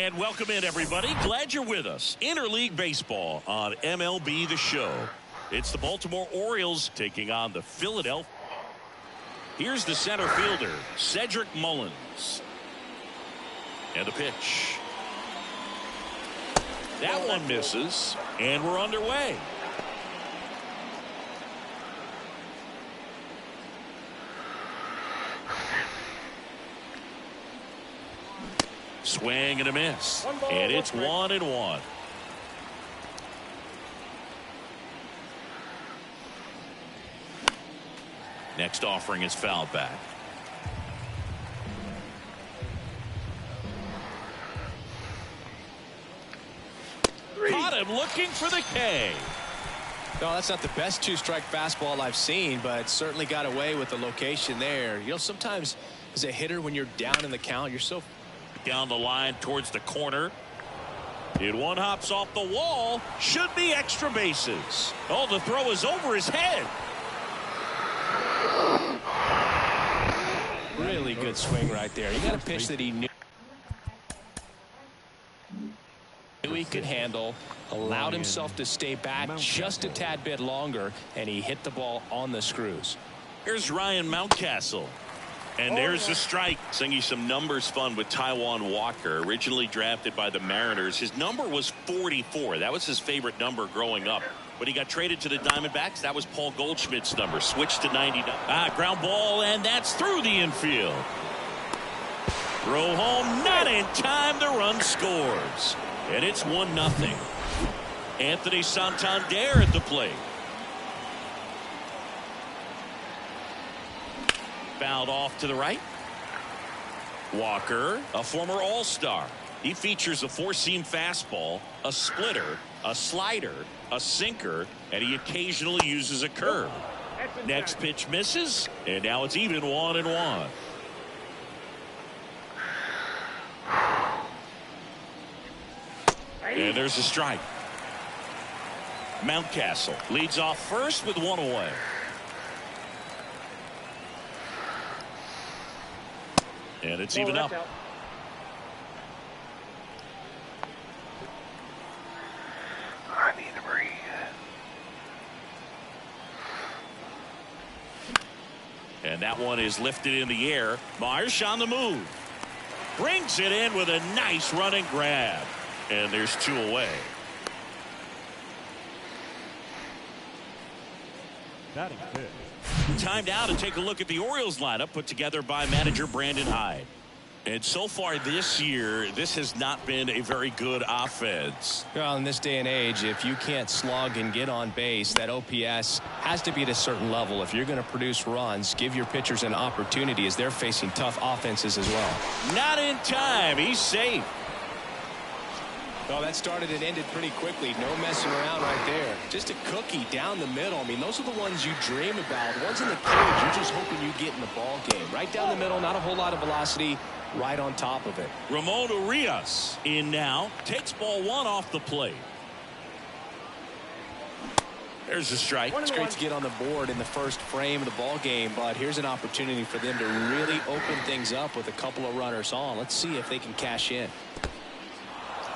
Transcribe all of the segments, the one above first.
And welcome in, everybody. Glad you're with us. Interleague Baseball on MLB The Show. It's the Baltimore Orioles taking on the Philadelphia. Here's the center fielder, Cedric Mullins. And the pitch. That one misses, and we're underway. Swing and a miss. And it's 1-1. Next offering is fouled back. Caught him looking for the K. No, that's not the best two-strike fastball I've seen, but certainly got away with the location there. You know, sometimes as a hitter, when you're down in the count, you're so down the line towards the corner. And one hops off the wall. Should be extra bases. Oh, the throw is over his head. Really good swing right there. He got a pitch that he knew he could handle, allowed himself to stay back just a tad bit longer, and he hit the ball on the screws. Here's Ryan Mountcastle. And there's the strike. Singing some numbers fun with Taijuan Walker, originally drafted by the Mariners. His number was 44. That was his favorite number growing up. When he got traded to the Diamondbacks, that was Paul Goldschmidt's number. Switched to 99. Ground ball, and that's through the infield. Throw home, not in time. The run scores. And it's 1-0. Anthony Santander at the plate. Fouled off to the right. Walker, a former All-Star. He features a four-seam fastball, a splitter, a slider, a sinker, and he occasionally uses a curve. Next pitch misses, and now it's even 1-1. And there's a strike. Mountcastle leads off first with one away. And it's even up. I need to breathe. And that one is lifted in the air. Marsh on the move. Brings it in with a nice running grab. And there's two away. Time now to take a look at the Orioles lineup put together by manager Brandon Hyde. And so far this year, this has not been a very good offense. Well, in this day and age, if you can't slug and get on base, that OPS has to be at a certain level. If you're going to produce runs, give your pitchers an opportunity as they're facing tough offenses as well. Not in time. He's safe. Well, that started and ended pretty quickly. No messing around right there. Just a cookie down the middle. I mean, those are the ones you dream about. The ones in the cage, you're just hoping you get in the ball game. Right down the middle, not a whole lot of velocity, right on top of it. Ramon Urias in now. Takes ball one off the plate. There's a strike. It's great to get on the board in the first frame of the ball game, but here's an opportunity for them to really open things up with a couple of runners on. Let's see if they can cash in.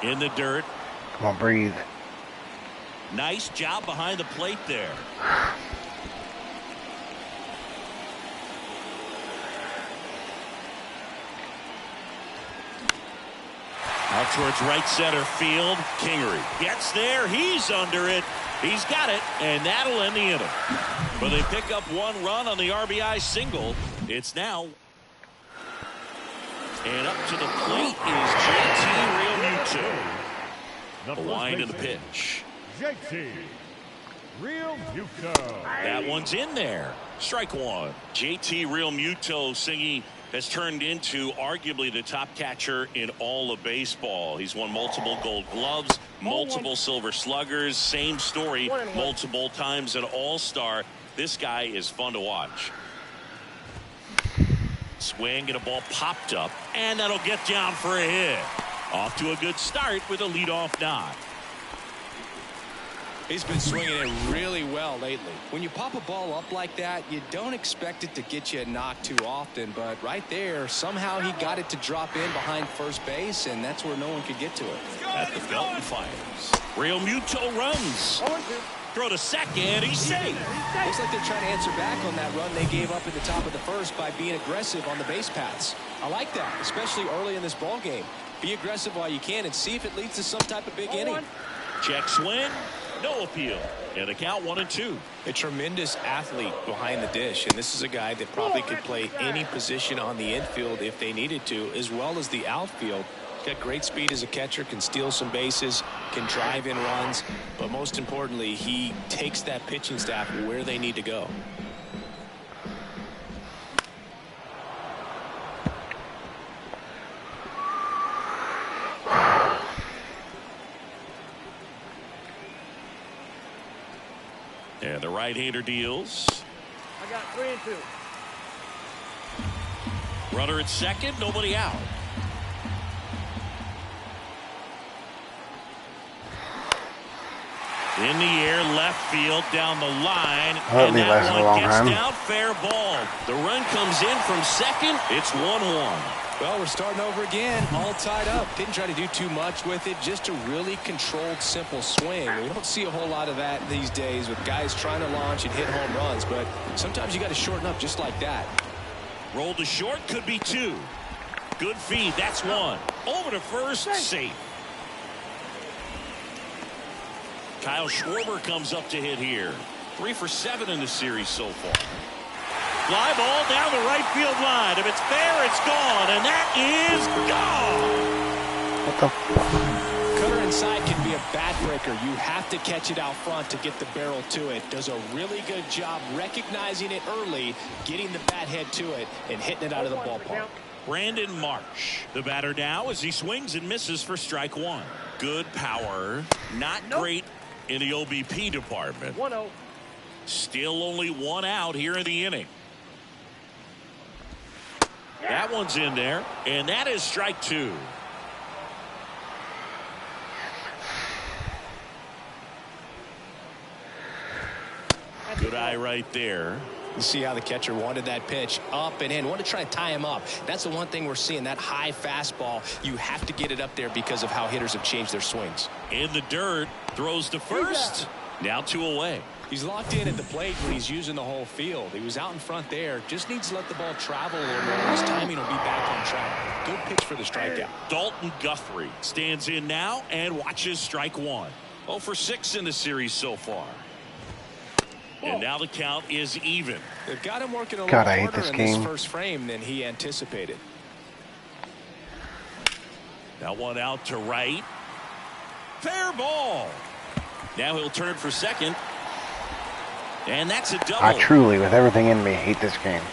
In the dirt. Come on, breathe. Nice job behind the plate there. Out towards right center field. Kingery gets there. He's under it. He's got it, and that'll end the inning. But they pick up one run on the RBI single. It's now. And up to the plate is JT Realmuto. The wind of the pitch. JT Realmuto. That one's in there. Strike one. JT Realmuto singing has turned into arguably the top catcher in all of baseball. He's won multiple Gold Gloves, multiple Silver Sluggers. Same story, multiple times an All-Star. This guy is fun to watch. Swing and a ball popped up, and that'll get down for a hit. Off to a good start with a leadoff knock. He's been swinging it really well lately. When you pop a ball up like that, you don't expect it to get you a knock too often, but right there, somehow he got it to drop in behind first base, and that's where no one could get to it. At the belt and fires. Real Muto runs. Throw to second. He's safe. Looks like they're trying to answer back on that run they gave up at the top of the first by being aggressive on the base paths. I like that, especially early in this ball game. Be aggressive while you can and see if it leads to some type of big inning. Check swing. No appeal. And a count 1-2. A tremendous athlete behind the dish, and this is a guy that probably could play any position on the infield if they needed to, as well as the outfield. Got great speed as a catcher, can steal some bases, can drive in runs, but most importantly, he takes that pitching staff where they need to go. And the right-hander deals. I got 3 and 2. Runner at second, nobody out. In the air, left field, down the line. Hardly and lasted that a one long gets time. down, fair ball. The run comes in from second. It's 1-1. Well, we're starting over again, all tied up. Didn't try to do too much with it, just a really controlled, simple swing. We don't see a whole lot of that these days with guys trying to launch and hit home runs, but sometimes you got to shorten up just like that. Roll to short, could be 2. Good feed, that's 1. Over to first, safe. Kyle Schwarber comes up to hit here. 3 for 7 in the series so far. Fly ball down the right field line. If it's fair, it's gone, and that is gone. What the fuck? Cutter inside can be a bat breaker. You have to catch it out front to get the barrel to it. Does a really good job recognizing it early, getting the bat head to it, and hitting it out of the ballpark. Brandon Marsh, the batter now as he swings and misses for strike 1. Good power, not great in the OBP department. 1-0. Still only 1 out here in the inning. That one's in there, and that is strike 2. Good eye right there. You see how the catcher wanted that pitch up and in. Want to try to tie him up. That's the one thing we're seeing, that high fastball. You have to get it up there because of how hitters have changed their swings. In the dirt, throws to first. Now 2 away. He's locked in at the plate when he's using the whole field. He was out in front there. Just needs to let the ball travel a little more. His timing will be back on track. Good pitch for the strikeout. Dalton Guthrie stands in now and watches strike 1. 0 for 6 in the series so far. And now the count is even. They've got him working a little God, I hate harder this in game. this first frame than he anticipated. Now 1 out to right. Fair ball. Now he'll turn for second. And that's a double. I truly, with everything in me, hate this game.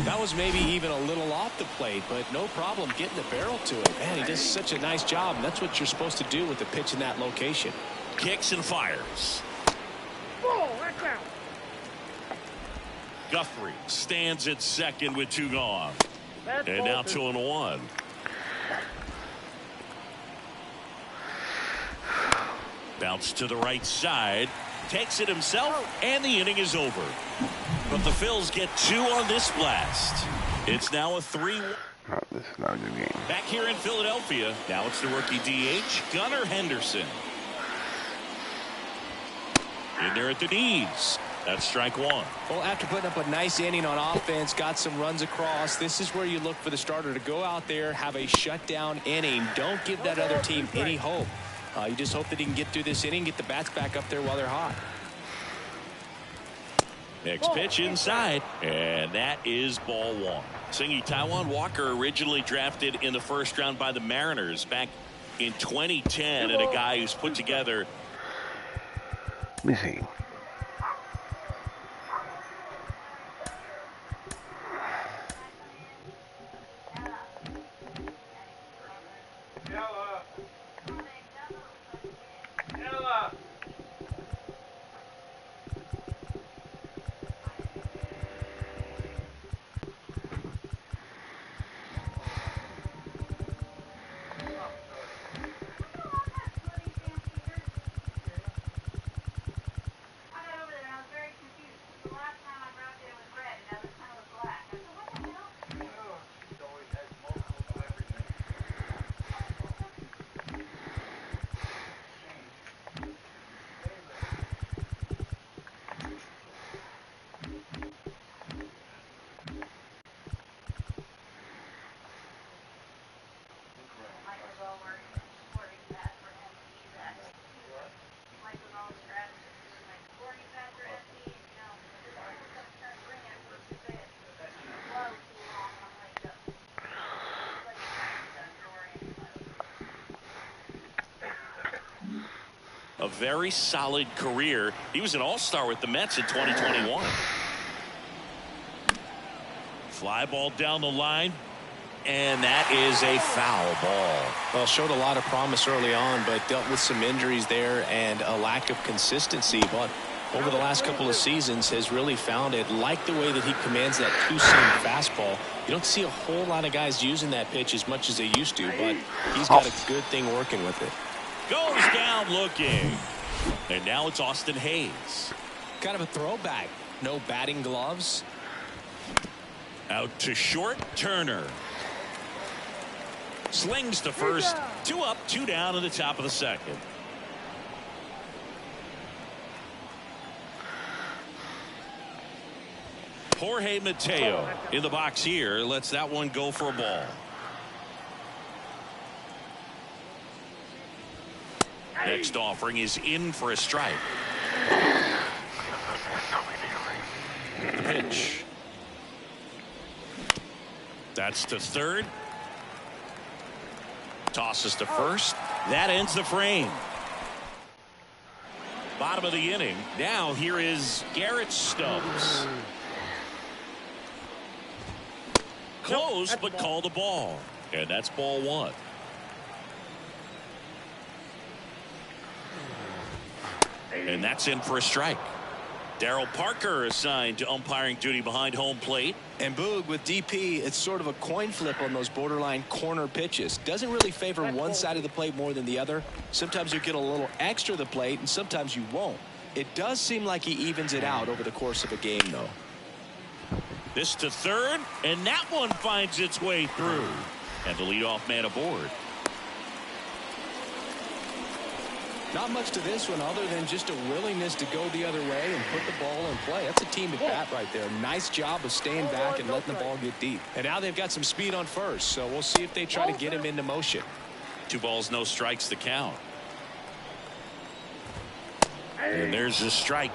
That was maybe even a little off the plate, but no problem getting the barrel to it. Man, he does such a nice job, and that's what you're supposed to do with the pitch in that location. Kicks and fires. Ball, that's out. Guthrie stands at second with 2 gone. That's And now ball 2-1. Bounce to the right side. Takes it himself, and the inning is over. But the Phils get 2 on this blast. It's now a 3-1. Oh, this is not a good game. Back here in Philadelphia, now it's the rookie DH, Gunnar Henderson. In there at the knees. That's strike 1. Well, after putting up a nice inning on offense, got some runs across, this is where you look for the starter to go out there, have a shutdown inning. Don't give that other team any hope. You just hope that he can get through this inning, get the bats back up there while they're hot. Next pitch inside, and that is ball 1. Singy, Taijuan Walker originally drafted in the first round by the Mariners back in 2010, and a guy who's put together. Let me see. a very solid career. He was an all-star with the Mets in 2021. Fly ball down the line. And that is a foul ball. Well, showed a lot of promise early on, but dealt with some injuries there and a lack of consistency. But over the last couple of seasons has really found it. Like the way that he commands that two-seam fastball. You don't see a whole lot of guys using that pitch as much as they used to, but he's got a good thing working with it. Goes down looking. And now it's Austin Hayes. Kind of a throwback. No batting gloves. Out to short, Turner. Slings to first. 2 up, 2 down in the top of the second. Jorge Mateo in the box here. Lets that one go for a ball. Next offering is in for a strike. The pitch. That's to third. Tosses to first. That ends the frame. Bottom of the inning. Now here is Garrett Stubbs. Close, but called a ball. And that's ball 1. And that's in for a strike. Darryl Parker assigned to umpiring duty behind home plate. And Boog, with DP, it's sort of a coin flip on those borderline corner pitches. Doesn't really favor one side of the plate more than the other. Sometimes you get a little extra the plate, and sometimes you won't. It does seem like he evens it out over the course of a game, though. This to third, and that one finds its way through. And the leadoff man aboard. Not much to this one other than just a willingness to go the other way and put the ball in play. That's a team at bat right there. Nice job of staying back and letting the ball get deep. And now they've got some speed on first, so we'll see if they try to get him into motion. 2 balls, no strikes to count. And there's the strike.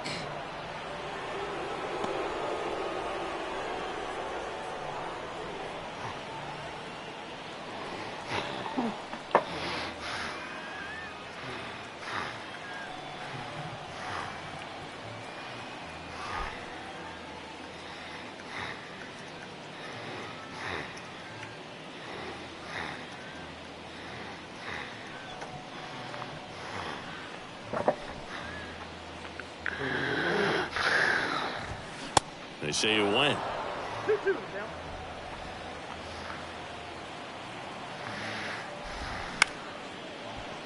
They say you win.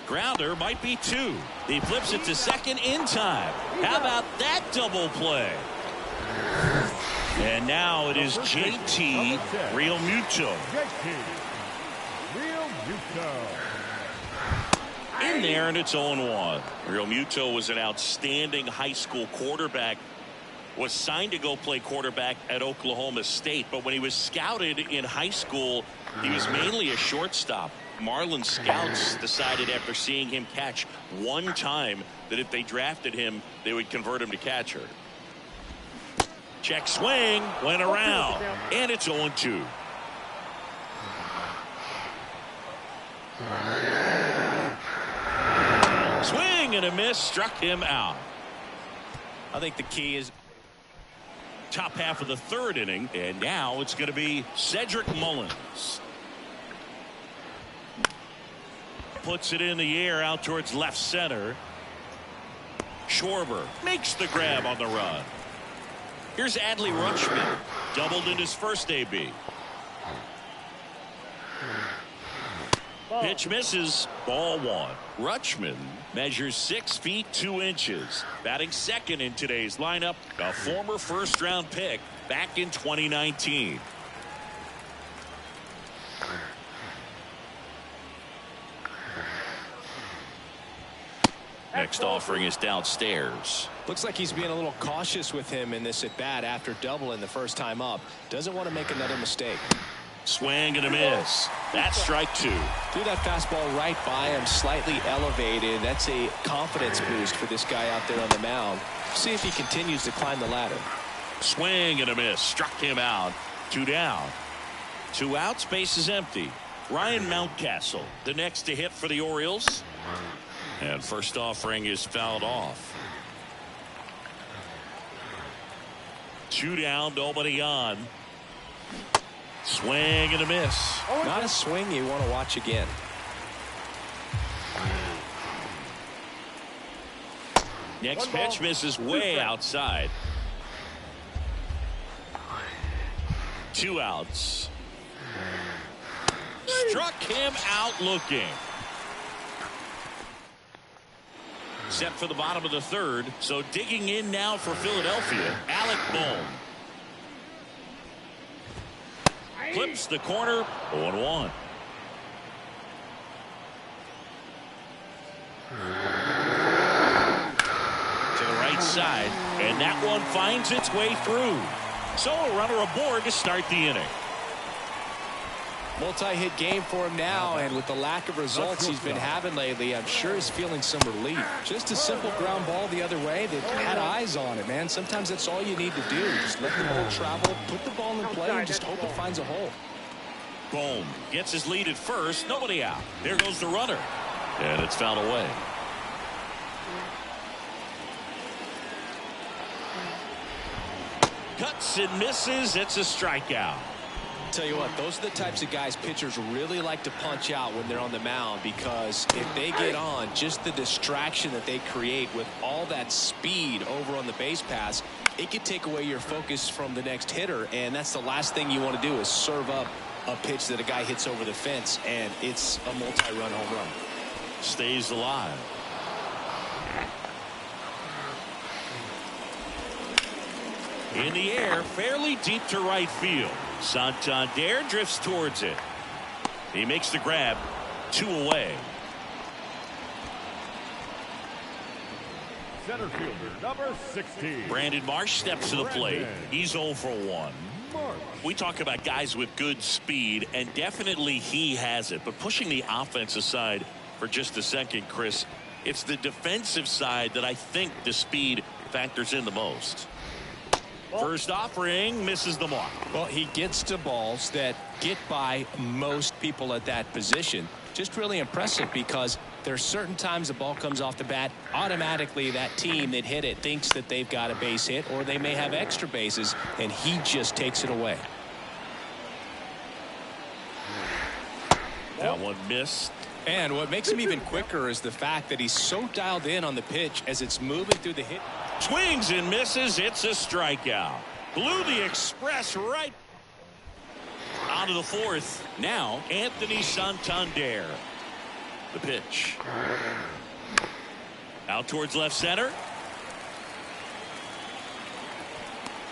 Grounder might be 2. He flips it to second in time. How about that double play? And now it is JT Realmuto. In there, and it's 0-1. Realmuto was an outstanding high school quarterback. Was signed to go play quarterback at Oklahoma State, but when he was scouted in high school, he was mainly a shortstop. Marlin scouts decided after seeing him catch one time that if they drafted him, they would convert him to catcher. Check swing, went around, and it's 0-2. Swing and a miss, struck him out. I think the key is top half of the third inning, and now it's going to be Cedric Mullins. Puts it in the air out towards left center. Schwarber makes the grab on the run. Here's Adley Rutschman, doubled in his first AB. Pitch misses, ball 1. Rutschman measures 6 feet 2 inches. Batting second in today's lineup, a former first-round pick back in 2019. Next offering is downstairs. Looks like he's being a little cautious with him in this at-bat after doubling the first time up. Doesn't want to make another mistake. Swing and a miss. That's strike 2. Threw that fastball right by him, slightly elevated. That's a confidence boost for this guy out there on the mound. See if he continues to climb the ladder. Swing and a miss. Struck him out. 2 down. 2 outs. Base is empty. Ryan Mountcastle, the next to hit for the Orioles. And first offering is fouled off. 2 down, nobody on. Swing and a miss. Not a swing you want to watch again. Next pitch misses way outside. 2 outs. Struck him out looking. Set for the bottom of the 3rd. So digging in now for Philadelphia, Alec Bohm. Clips the corner, 0-1. To the right side, and that one finds its way through. So a runner aboard to start the inning. Multi-hit game for him now, and with the lack of results he's been having lately, I'm sure he's feeling some relief. Just a simple ground ball the other way that had eyes on it, man. Sometimes that's all you need to do. Just let the ball travel, put the ball in play, and just hope it finds a hole. Bohm gets his lead at first. Nobody out. There goes the runner. And it's fouled away. Cuts and misses. It's a strikeout. Tell you what, those are the types of guys pitchers really like to punch out when they're on the mound, because if they get on, just the distraction that they create with all that speed over on the base pass, it could take away your focus from the next hitter, and that's the last thing you want to do is serve up a pitch that a guy hits over the fence, and it's a multi-run home run. Stays alive. In the air, fairly deep to right field. Santander drifts towards it. He makes the grab. 2 away. Center fielder, number 16. Brandon Marsh steps to the plate. He's 0 for 1. We talk about guys with good speed, and definitely he has it. But pushing the offense aside for just a second, Chris, it's the defensive side that I think the speed factors in the most. First offering misses the mark. Well, he gets to balls that get by most people at that position. Just really impressive, because there's certain times the ball comes off the bat, automatically that team that hit it thinks that they've got a base hit, or they may have extra bases, and he just takes it away. That one missed. And what makes him even quicker is the fact that he's so dialed in on the pitch as it's moving through the hit. Swings and misses. It's a strikeout. Blew the express right out of the 4th. Now Anthony Santander. The pitch. Out towards left center.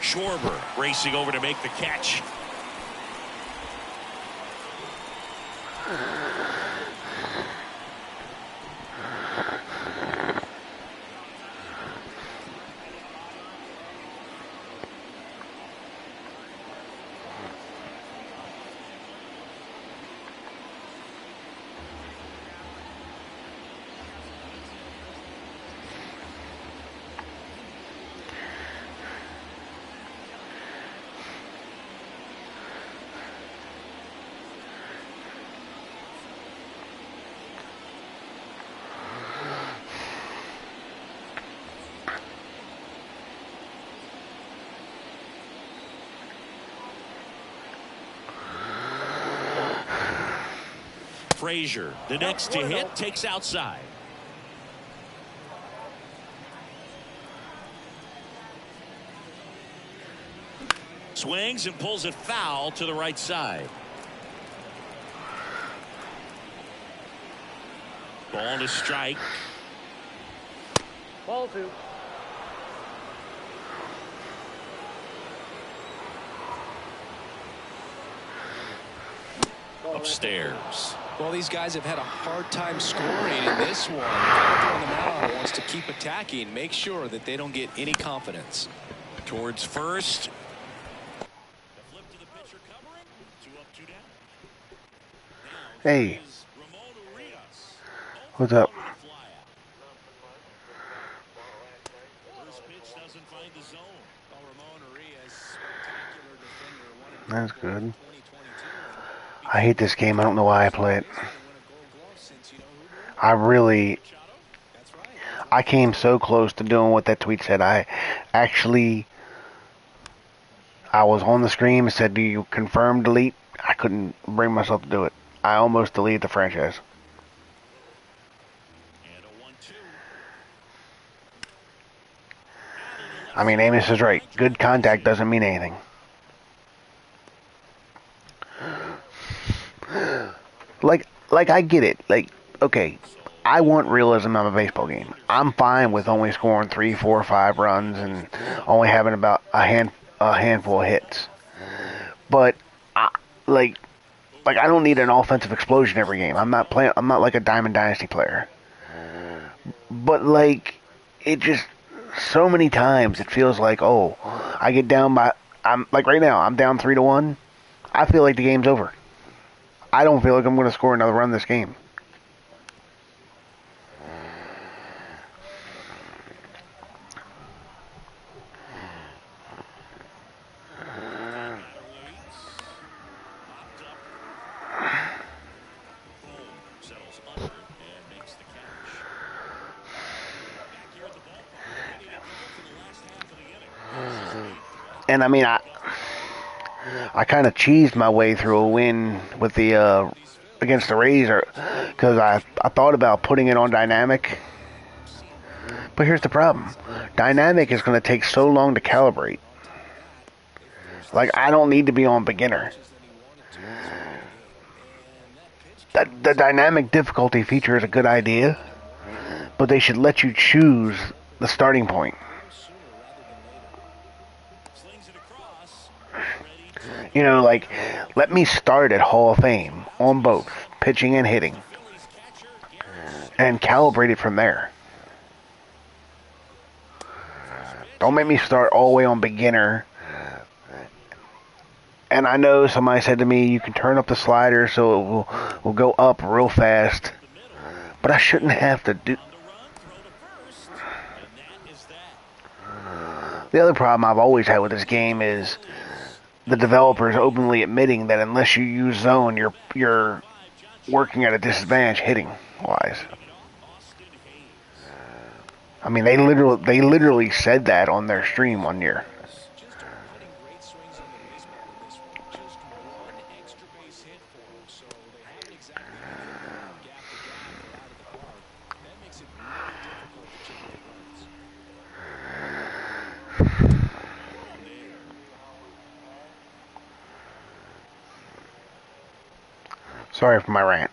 Schwarber racing over to make the catch. Frazier, the next to hit, takes outside. Swings and pulls it foul to the right side. Ball to strike. Ball 2. Upstairs. Well, these guys have had a hard time scoring in this one. The guy on the mound wants to keep attacking, make sure that they don't get any confidence. Towards first. The flip to the pitcher covering. 2 up, 2 down. Hey, what's up? First pitch doesn't find the zone. That's good. I hate this game. I don't know why I play it. I came so close to doing what that tweet said. I was on the screen and said, "Do you confirm delete?" I couldn't bring myself to do it. I almost deleted the franchise. And a 1-2. I mean, Amos is right. Good contact doesn't mean anything. Like I get it. Like, okay, I want realism of a baseball game. I'm fine with only scoring 3, 4, 5 runs and only having about a handful of hits. But I, like I don't need an offensive explosion every game. I'm not like a Diamond Dynasty player. But like, it just so many times it feels like, oh, I get down by. I'm like right now. I'm down 3-1. I feel like the game's over. I don't feel like I'm going to score another run this game. Settles under and makes the catch. Back here at the ballpark, ready to go for the last half of the inning. And I mean, I kind of cheesed my way through a win with the against the Rays, because I thought about putting it on dynamic. But here's the problem: dynamic is going to take so long to calibrate. Like, I don't need to be on beginner. The dynamic difficulty feature is a good idea, but they should let you choose the starting point. You know, like, let me start at Hall of Fame on both pitching and hitting, and calibrate it from there. Don't make me start all the way on beginner. And I know somebody said to me, you can turn up the slider so it will go up real fast. But I shouldn't have to do... The other problem I've always had with this game is the developers openly admitting that unless you use zone, you're working at a disadvantage hitting wise. I mean, they literally said that on their stream one year. Sorry for my rant.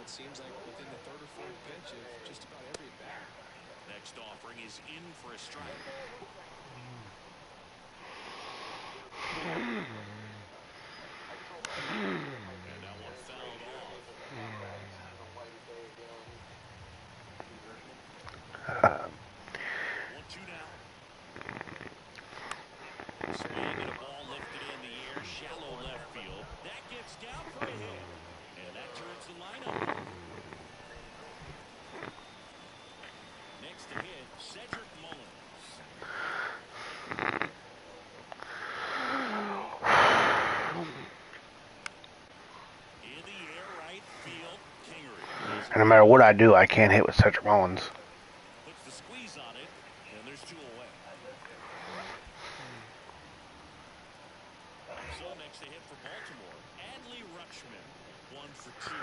Seems like within the third or fourth pitch of just about every at bat. Next offering is in for a strike. And that one fouled off. 1-2 now. Swing and a ball lifted in the air, shallow left field. That gets down for a hit. And that turns the lineup. Next to hit, Cedric Mullins. In the air, right field, Kingery. And no matter what I do, I can't hit with Cedric Mullins. Puts the squeeze on it, and there's 2 away. So next to hit for Baltimore, Adley Rutschman, 1 for 2.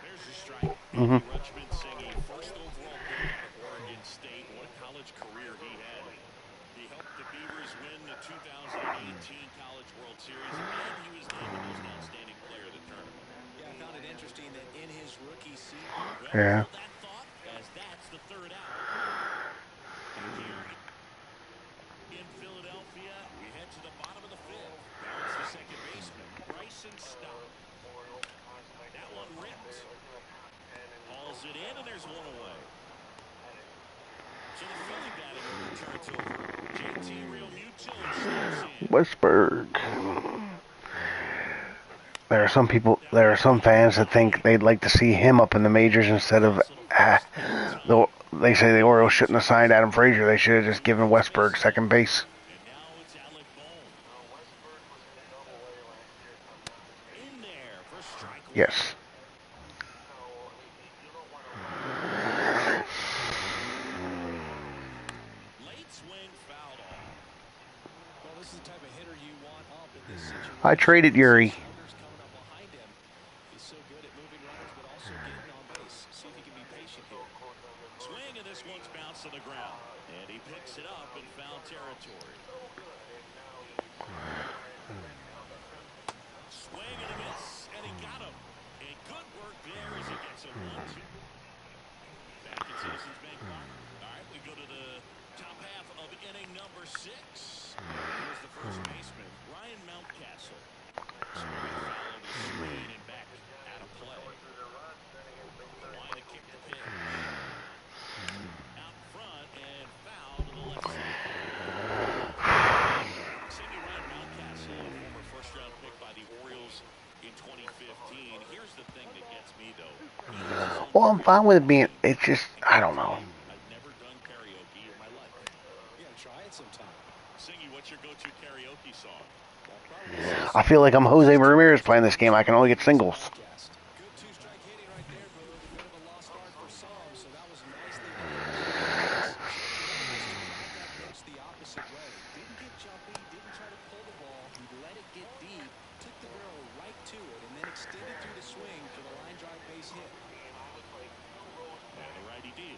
There's a strike. Rutschman singing first overall pick out of Oregon State. What a college career he had. He helped the Beavers win the 2018 College World Series, and he was named the most outstanding player of the tournament. Yeah, I found it interesting that in his rookie season, Yeah. That thought, as that's the 3rd out. And here in Philadelphia, we head to the bottom of the 5th. Now it's the second baseman, Bryson Stott. That one ripped. Hauls it in, and there's 1 away. So the Philly batting order turns over. JT Realmuto steps in. Westberg. there are some fans that think they'd like to see him up in the majors instead of, they say the Orioles shouldn't have signed Adam Frazier. They should have just given Westberg second base. And now it's Alec Bohm. In there for strike one. Yes. Late swing fouled off. Well, this is the type of hitter you want up in this situation. I traded Yuri. Runners coming up behind him. He's so good at moving runners, but also getting on base. See if he can be patient here. Swing, and this one's bounced to the ground. And he picks it up in foul territory. Swing and a miss, and he got him. And good work there as he gets a 1-2. Back at Citizens Bank Park. All right, we go to the top half of inning number 6. Here's the first baseman, Ryan Mountcastle. Swinging foul over the screen and back out of play. The line to kick the pitch. Out front and foul to the left side. Senior Ryan Mountcastle, a former first-round pick by the Orioles in 2015. Here's the thing that gets me, though. Well, I'm fine with it being. It's just, I don't know. I've never done karaoke in my life. You gotta try it sometime. Singy, what's your go-to karaoke song? I feel like I'm Jose Ramirez playing this game. I can only get singles. Good two-strike hitting right there, but a bit of a lost start for some, so that was nicely done. The opposite way. Didn't get jumpy, didn't try to pull the ball. He let it get deep, took the barrel right to it, and then extended through the swing for the line drive base hit. And the righty deals.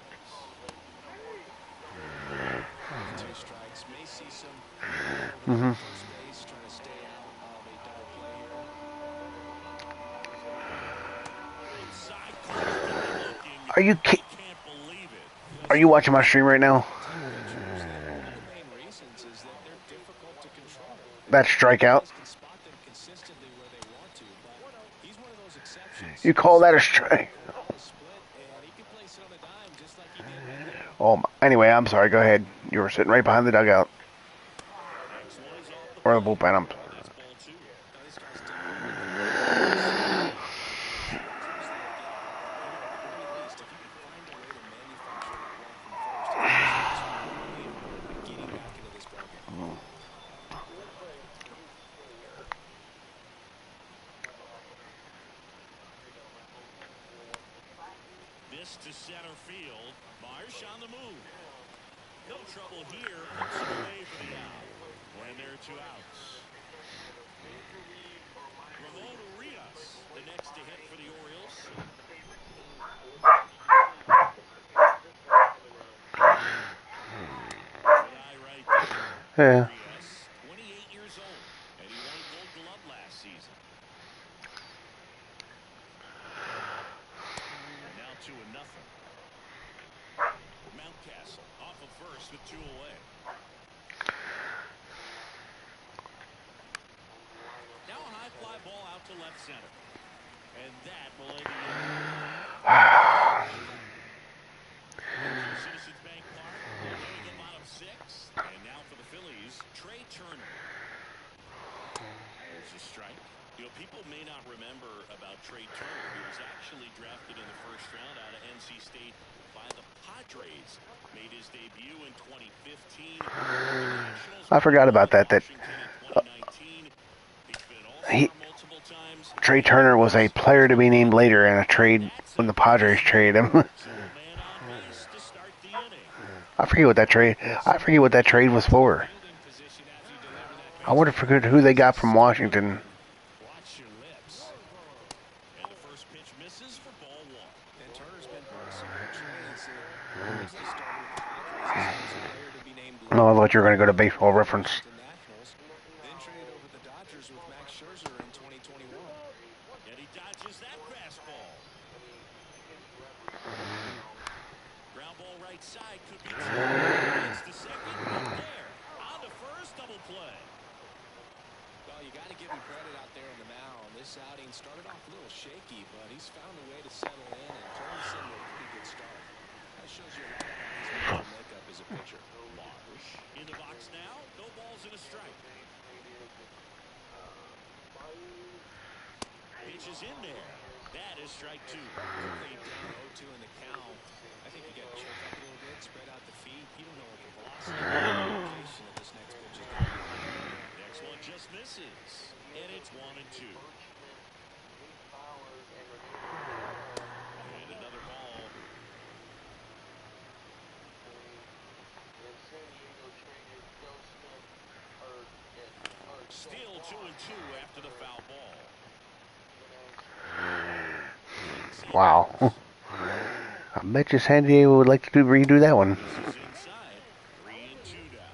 Two strikes, may see some first base, trying to stay out of a double play here. Inside corner looking. Are you Can't believe it. Are you watching my stream right now? The main reasons is that they're difficult to control. That strikeout. Guys can spot them consistently where they want to, but he's one of those exceptions. You call that a strike? Split, and he can place it on a dime just like he did right there. Oh, anyway, I'm sorry. Go ahead. You were sitting right behind the dugout. Or the bullpen. That's ball 2. Now, this guy's done. At least if you can find a way to manufacture that run from first, getting back into this ballgame. This to center field. Marsh on the move. No trouble here. Puts it away for the out. And there are 2 outs. Ramon Urias, the next to hit for the Orioles. Guy right there. Yeah. Urias, 28 years old, and he won Gold Glove last season. And now 2-0. Mountcastle off of first with 2 away. Now a high fly ball out to left center. And that will end the inning. Citizens Bank Park, hitting the bottom 6. And now for the Phillies, Trey Turner. There's a strike. You know, people may not remember about Trey Turner. He was actually drafted in the first round out of NC State by the Padres. Made his debut in 2015. I forgot about that. Trey Turner was a player to be named later in a trade when the Padres traded him. I forget what that trade was for. I wonder who they got from Washington. Watch your lips. And the first pitch misses for ball 1. And Turner's been part of some good trades. Originally started with the Padres as a player to be named No, I thought you were going to go to Baseball Reference. to Nationals, then traded over the Dodgers with Max Scherzer in 2021. And he dodges that fastball. Ground ball right side could be 2. It's the second right there. On to first, double play. Well, you got to give him credit out there on the mound. This outing started off a little shaky, but he's found a way to settle in and turn this into a pretty good start. That shows you a lot about his mental makeup as a pitcher. Marsh in the box now. No balls and a strike. is in there. That is strike two. Quickly down 0-2 in the count. I think you got to choke up a little bit, spread out the feet. You don't know what the velocity or the location of this next pitch is going to be. Next one just misses. And it's 1-2. And another ball. Still 2-2 after the foul ball. Wow. I bet you San Diego would like to redo that one. This is inside. 3-2 down.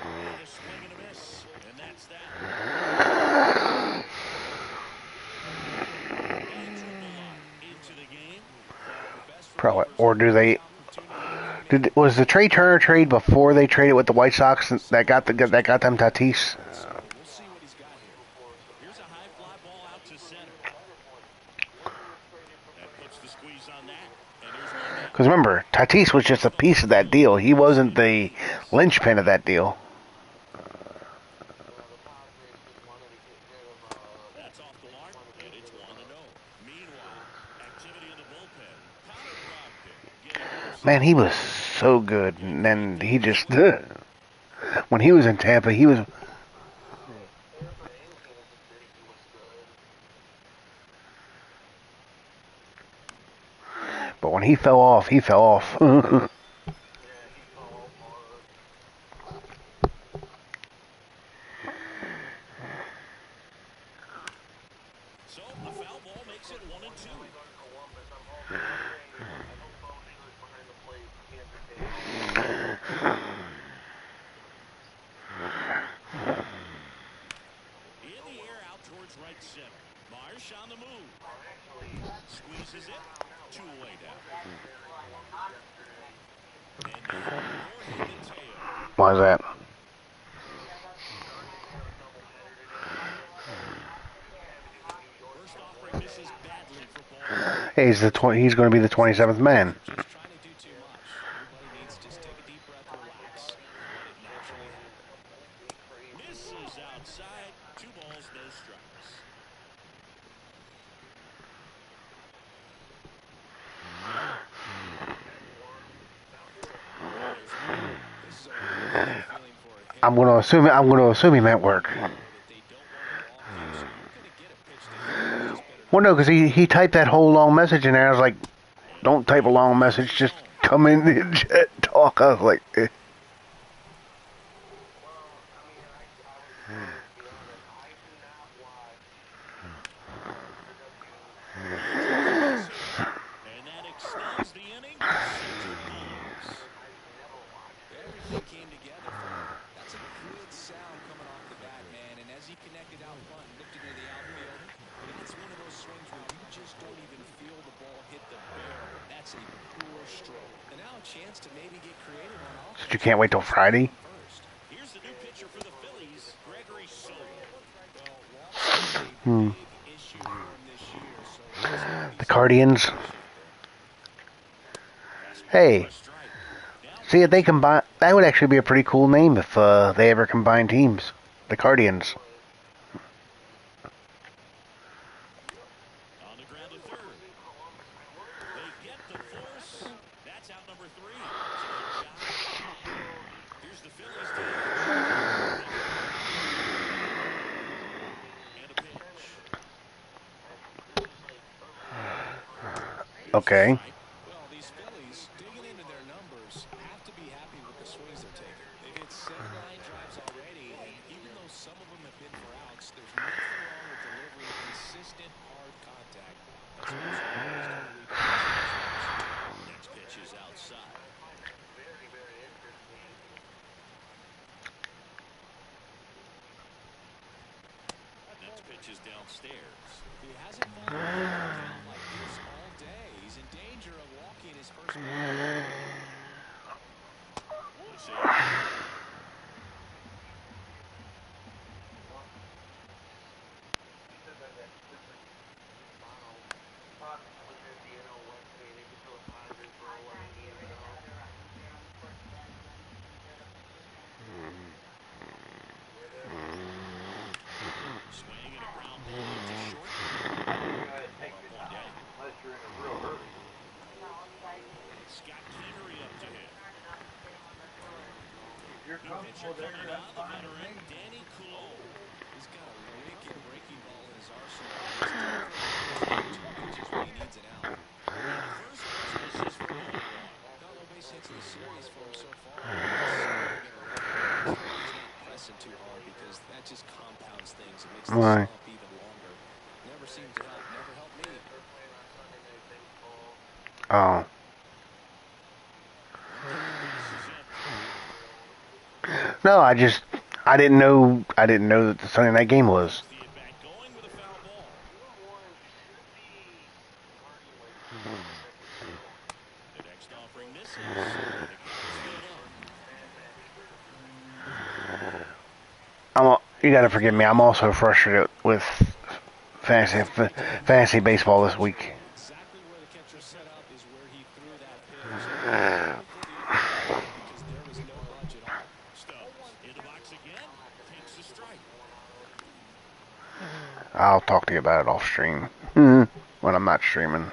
And a swing and a miss. And that's that. Into the game. Probably. Or do they? Was the Trey Turner trade before they traded with the White Sox that got them Tatis? We'll see what he's got here. Here's a high fly ball out to center. That puts the squeeze on that. And here's one down. Because remember, Tatis was just a piece of that deal. He wasn't the linchpin of that deal. That's off the mark, and it's 1-0. Meanwhile, activity in the bullpen. Connor Brogdon getting Man, he was so good. And then he just... when he was in Tampa, he was... But when he fell off, he fell off. So a foul ball makes it 1-2. In the air out towards right center. Marsh on the move. Squeezes it. Two away down. And now Jorge Mateo. Why is that? First offering misses badly for ball. Hey, he's going to be the 27th man. Just trying to do too much. Everybody needs to just take a deep breath, relax, and let it naturally happen. Misses outside. 2 balls, no strikes. This is a really good feeling for a hitter. I'm going to assume he meant work. That they don't want the ball game, so you're going to get a pitch to hit. It's just better Well, no, because he typed that whole long message in there. I was like, don't type a long message, just come in and talk. I was like, eh. And that extends the inning. 6 innings. Everything came together for him. That's a good sound coming off the bat, man. And as he connected out front and looked into the outfield, it's one of those swings where you just don't even feel the ball hit the barrel. That's a poor stroke. And now a chance to maybe get creative on offense. You can't wait till Friday. First. Here's the new pitcher for the Phillies, Gregory Soto. Well, walks are a big issue for him this year, so The Cardians. Hey, see if they combine. That would actually be a pretty cool name if they ever combine teams. The Cardians. On the ground to third. They get the force. That's out number 3. So a job. Here's the Phillies team. And a pitch. Okay. well, these Phillies, digging into their numbers, have to be happy with the swings they're taking. They've hit 7 line drives already, and even though some of them have been for outs, there's nothing wrong with delivering consistent, hard contact. That's almost always going to lead to results. Next pitch is outside. Next pitch is downstairs. He hasn't fallen down like this all day. He's in danger of walking his first ball. We'll see. Pitcher coming on, the veteran, Danny Coulomb. He's got a wicked breaking ball in his arsenal. He's definitely two pitches when he needs it out. And the first pitch misses for ball one. Got no base hits in the series for him so far. Let's get a run. He's not pressing too hard because that just compounds things. It makes the Right. slump even longer. Never seemed to help. Never helped me. Oh. No, I didn't know that the Sunday night game was. The at bat going with a foul ball. The next offering misses. The count's You gotta forgive me. I'm also frustrated with fantasy baseball this week. Exactly where the catcher set up is where he threw that pitch. Because there was no budge at all. Stubbs in the box again. Takes the strike. I'll talk to you about it off stream when I'm not streaming.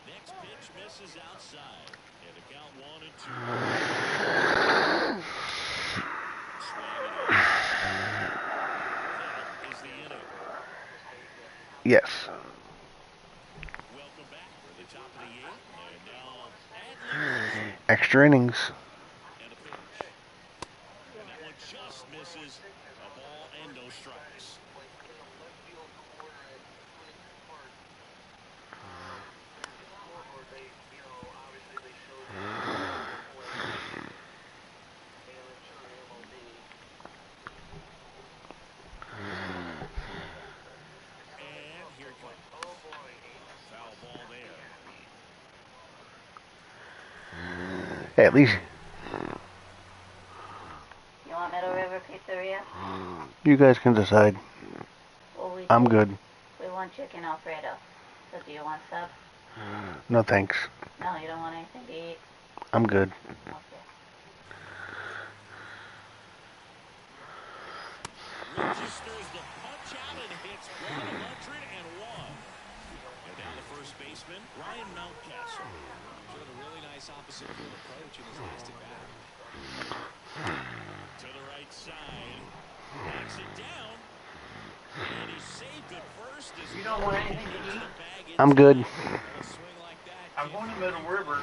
Next pitch misses outside. And the count 1-2. That is the inning. Yes. Welcome back to the top of the 8th. And now Adley Extra innings. and a pitch. And that one just misses. A ball and no strikes. And here it comes. Foul ball there. Hey, at least You want Middle River Pizzeria? you guys can decide. Well, we I'm do. good. We want chicken Alfredo. So do you want sub? No thanks. No, you don't want anything to eat? I'm good. Okay. Registers the punch out and hits 101. And now the first baseman, Ryan Mountcastle. Showed a really nice opposite field approach in his last at bat. To the right side. Knocks it down. And he saved it first. As You don't want anything to eat? I'm good. a swing like that. I'm going to Middle River.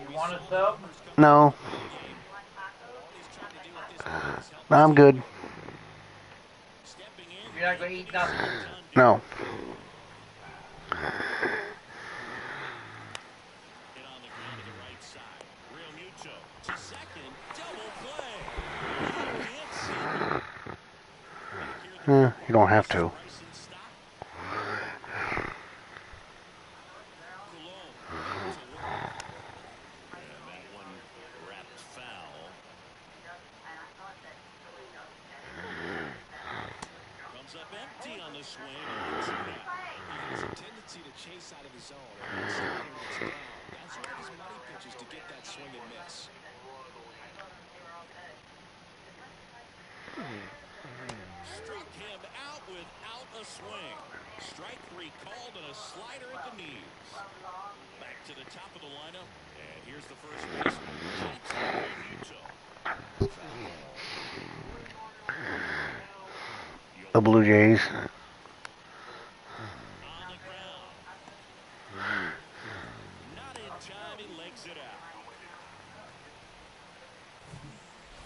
You want a sub? No. No, I'm good. Stepping in. You're not going to eat nothing? No. Hit on the ground to the right side. Real Muto to second. Double play. You can't see. You don't have to. Bryson stop. Coulomb to work. And that one wrapped foul. Comes up empty on the swing. And 2 down. He has a tendency to chase out of his zone. And when the slider gets down, that's one of his money pitches to get that swing and miss. Struck him out without a swing. Strike 3 called and a slider at the knees. Back to the top of the lineup. And here's the first baseman, Jackson Muto. The Blue Jays. On the ground. Not in time. He legs it out.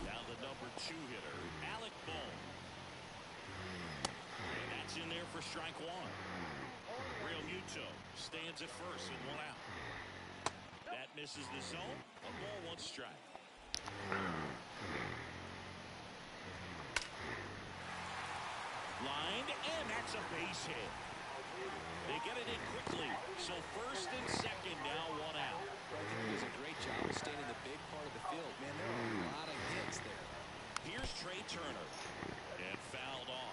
Now the number 2 hitter, Alec Bohm. And that's in there for strike 1. Real Muto stands at first with 1 out. That misses the zone. A ball, 1 strike. Lined, and that's a base hit. They get it in quickly. So first and second now, 1 out. He does a great job of staying in the big part of the field. Man, there are a lot of hits there. Here's Trey Turner. And fouled off.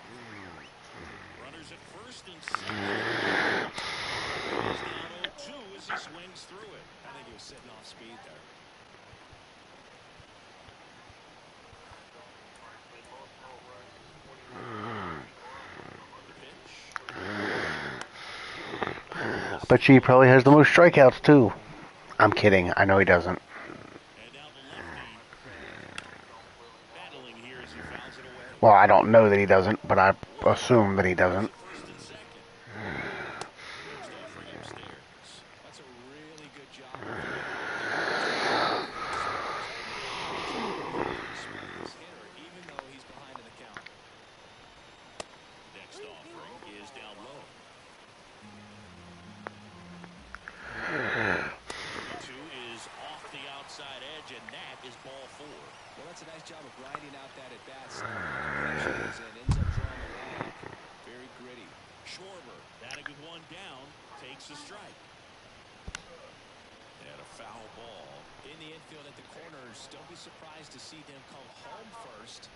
Runners at first and second. He's down 0-2 as he swings through it. I think he was sitting off speed there. But he probably has the most strikeouts too. I'm kidding. I know he doesn't. Well, I don't know that he doesn't, but I assume that he doesn't. First and second. Next offering upstairs. That's a really good job of finding his hitter, even though he's behind in the count. Next offering is down low. 2 is off the outside edge, and that is ball 4. Well, that's a nice job of grinding out that at bat. Ends up drawing the walk. Very gritty. Schwarber, batting with 1 down, takes a strike. And a foul ball. In the infield at the corners, don't be surprised to see them come home first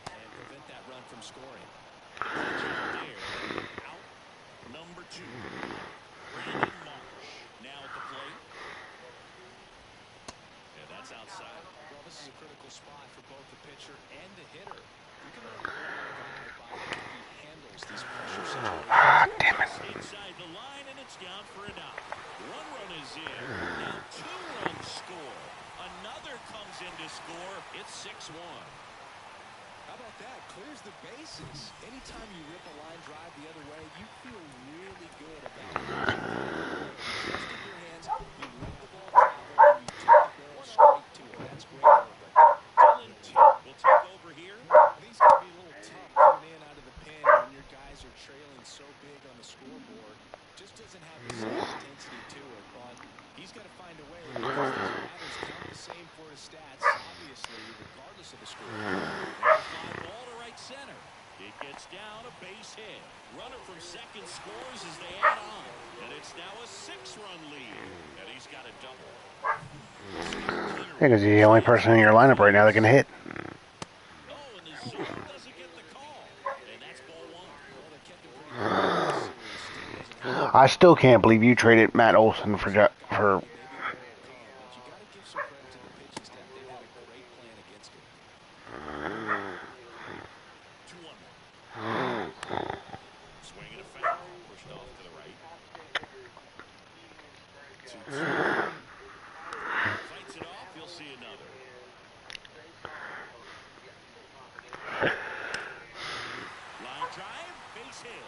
and prevent that run from scoring. There, out, number 2. Brandon Marsh now at the plate. And that's outside. Well, this is a critical spot for both the pitcher and the hitter. You can learn a lot by how he handles these pressure situations. Inside the line, and it's down for an out. 1 run is in. Now 2 runs score. Another comes in to score. It's 6-1. How about that? Clears the bases. Anytime you rip a line drive the other way, you feel really good about it. Just in your hands, you let the ball travel, and you took the barrel straight to it. That's great work. Dylan Tipp will take over here. These can be a little tough coming in out of the pen when your guys are trailing so big on the scoreboard. Just doesn't have the same intensity to it, but he's got to find a way because these batters count the same for his stats, obviously, regardless of the score. Fly ball to right center. It gets down, a base hit. Runner from second scores as they add on. And it's now a 6-run lead. And he's got a double. Yeah, because he's the only person in your lineup right now that can hit. Oh, and the zone doesn't get the call. And that's ball 1. Well, they kept him pretty good in this series. I still can't believe you traded Matt Olson for Maybe more will come, but you got to give some credit to the pitching staff. They've had a great plan against him. 2-1. Swing and a foul. Pushed off to the right. 2-2. Fights it off. You'll see another. Line drive. Base hit.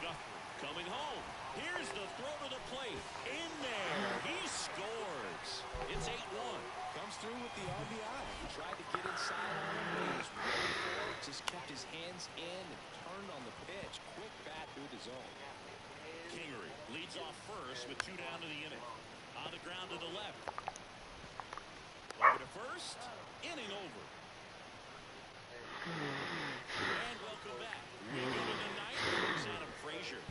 Guthrie coming home. Here's the throw to the plate. In there. He scores. It's 8-1. Comes through with the RBI. Tried to get inside on him, but he was ready for it. Just kept his hands in and turned on the pitch. Quick bat through the zone. Kingery leads off first with 2 down to the inning. On the ground to the left. Over to first. Inning over. And welcome back. We go to the 9th. Here's Adam Frazier.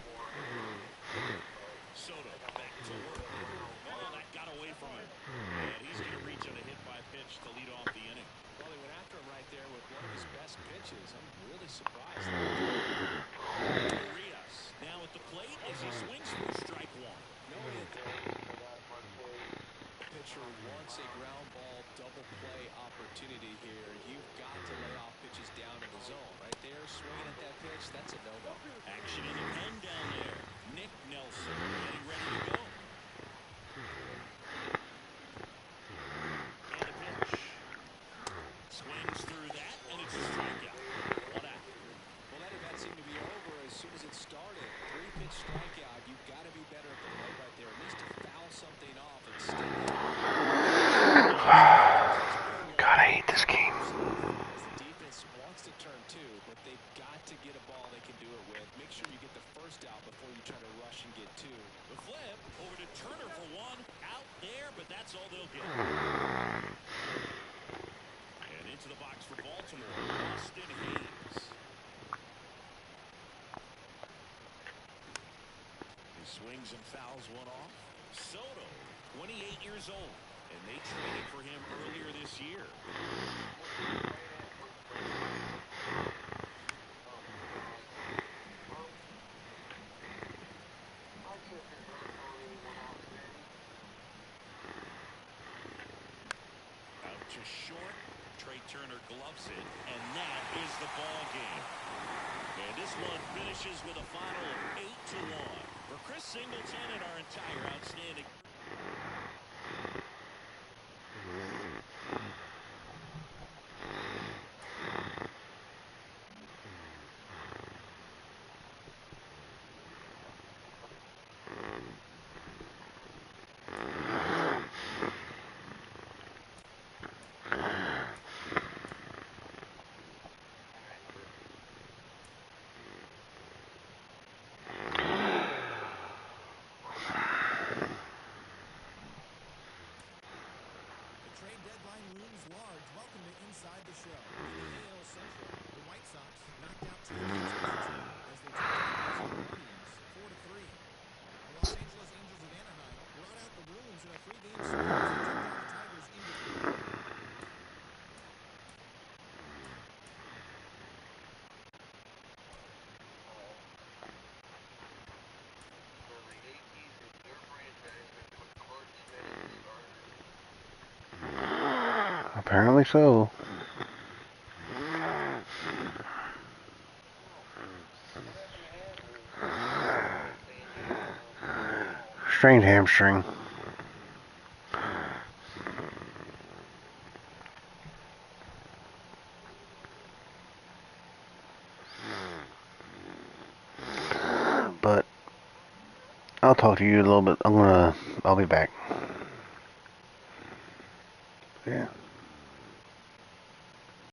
Soto back to work. Oh, that got away from him. And he's going to reach on a hit by pitch to lead off the inning. Well, they went after him right there with one of his best pitches. I'm really surprised. Urias now at the plate as he swings through strike 1. No hit there. Pitcher wants a ground ball double play opportunity here. You've got to lay off pitches down in the zone. Right there, swinging at that pitch, that's a no-no. Action in the pen down there. Nick Nelson getting ready to go. And a pitch. Swings through that, and it's a strikeout. 1 out. Well, that at-bat seemed to be over as soon as it started. 3-pitch strikeout. You've got to be better at the plate right there. At least to foul something off and still. God, I hate this game. The defense wants to turn 2, but they've got to get a ball they can do it with. Make sure you get the first out before you try to rush and get 2. The flip over to Turner for 1. Out there, but that's all they'll get. And into the box for Baltimore, Austin Hayes. He swings and fouls one off. Soto, 28 years old, and they traded for him earlier this year. Out to short. Trey Turner gloves it, and that is the ball game. And this one finishes with a final of 8-1. For Chris Singleton and our entire outstanding. Apparently so. Strained hamstring. But I'll talk to you a little bit. I'll be back.